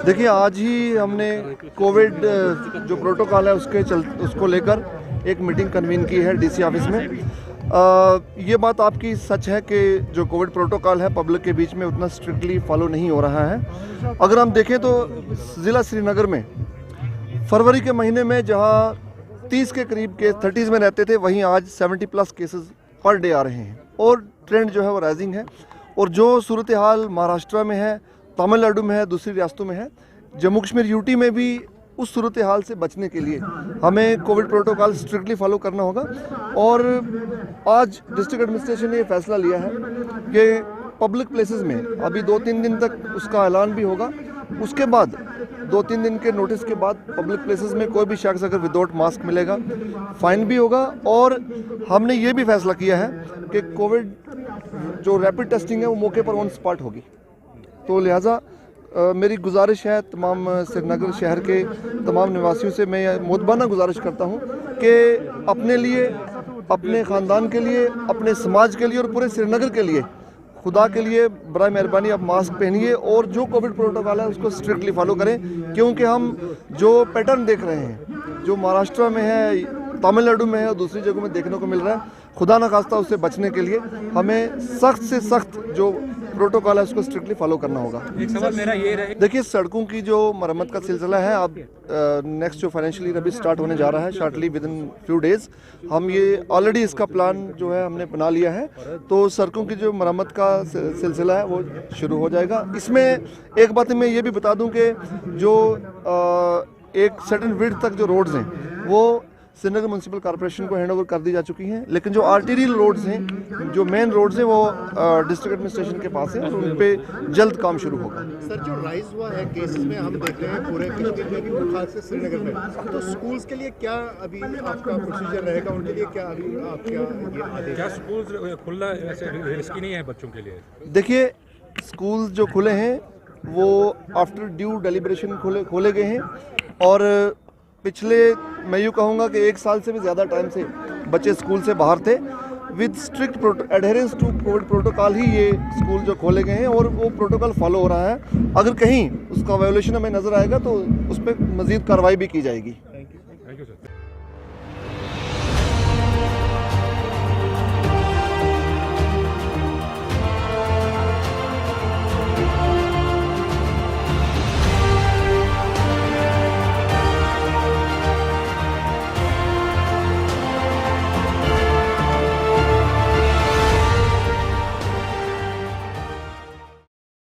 देखिए, आज ही हमने कोविड जो प्रोटोकॉल है उसको लेकर एक मीटिंग कन्वीन की है डीसी ऑफिस में। ये बात आपकी सच है कि जो कोविड प्रोटोकॉल है पब्लिक के बीच में उतना स्ट्रिक्टली फॉलो नहीं हो रहा है। अगर हम देखें तो ज़िला श्रीनगर में फरवरी के महीने में जहां 30 के करीब केस 30s में रहते थे, वहीं आज 70+ केसेस पर डे आ रहे हैं और ट्रेंड जो है वो राइजिंग है। और जो सूरत हाल महाराष्ट्र में है, तमिलनाडु में है, दूसरी रियासतों में है, जम्मू कश्मीर यूटी में भी उस सूरत हाल से बचने के लिए हमें कोविड प्रोटोकॉल स्ट्रिक्टली फॉलो करना होगा। और आज डिस्ट्रिक्ट एडमिनिस्ट्रेशन ने ये फैसला लिया है कि पब्लिक प्लेसेस में अभी 2-3 दिन तक उसका ऐलान भी होगा। उसके बाद 2-3 दिन के नोटिस के बाद पब्लिक प्लेसेस में कोई भी शख्स अगर विदाउट मास्क मिलेगा फाइन भी होगा। और हमने ये भी फैसला किया है कि कोविड जो रैपिड टेस्टिंग है वो मौके पर ऑन स्पॉट होगी। तो लिहाजा मेरी गुजारिश है तमाम श्रीनगर शहर के तमाम निवासियों से, मैं मुतबाना गुजारिश करता हूँ कि अपने लिए, अपने ख़ानदान के लिए, अपने समाज के लिए और पूरे श्रीनगर के लिए खुदा के लिए बराए मेहरबानी आप मास्क पहनिए और जो कोविड प्रोटोकॉल है उसको स्ट्रिक्टली फॉलो करें। क्योंकि हम जो पैटर्न देख रहे हैं जो महाराष्ट्र में है, तमिलनाडु में है और दूसरी जगहों में देखने को मिल रहा है, खुदा न खास्ता उससे बचने के लिए हमें सख्त से सख्त जो प्रोटोकॉल है उसको स्ट्रिक्टली फॉलो करना होगा। एक सवाल मेरा ये रहे, देखिए, सड़कों की जो मरम्मत का सिलसिला है अब नेक्स्ट जो फाइनेंशियल ईयर अभी स्टार्ट होने जा रहा है shortly with in few days, हम ये ऑलरेडी इसका प्लान जो है हमने बना लिया है। तो सड़कों की जो मरम्मत का सिलसिला है वो शुरू हो जाएगा। इसमें एक बात मैं ये भी बता दूं कि जो एक सर्टेन विड्थ तक जो रोड्स हैं वो श्रीनगर म्यूनसिपल कॉर्पोरेशन को हैंड ओवर कर दी जा चुकी हैं, लेकिन जो आर्टेरियल रोड्स हैं, जो मेन रोड्स हैं, वो डिस्ट्रिक्ट एडमिनिस्ट्रेशन के पास है और उन पे जल्द काम शुरू होगा। सर, जो राइज हुआ है केसेस में हम देख रहे हैं पूरे कश्मीर में भी, खास से श्रीनगर में, तो स्कूल्स के लिए क्या अभी आपका प्रोसीजर रहेगा? उनके लिए क्या अभी आपका क्या स्कूल खुलना ऐसे रिस्की नहीं है बच्चों के लिए? देखिए, स्कूल जो खुले हैं वो आफ्टर ड्यू डेलिब्रेशन खोले गए हैं और पिछले मैं यूँ कहूँगा कि 1 साल से भी ज़्यादा टाइम से बच्चे स्कूल से बाहर थे। With strict adherence to covid protocol ही ये स्कूल जो खोले गए हैं और वो प्रोटोकॉल फॉलो हो रहा है। अगर कहीं उसका वायोलेशन हमें नज़र आएगा तो उस पर मज़ीद कार्रवाई भी की जाएगी। Thank you sir.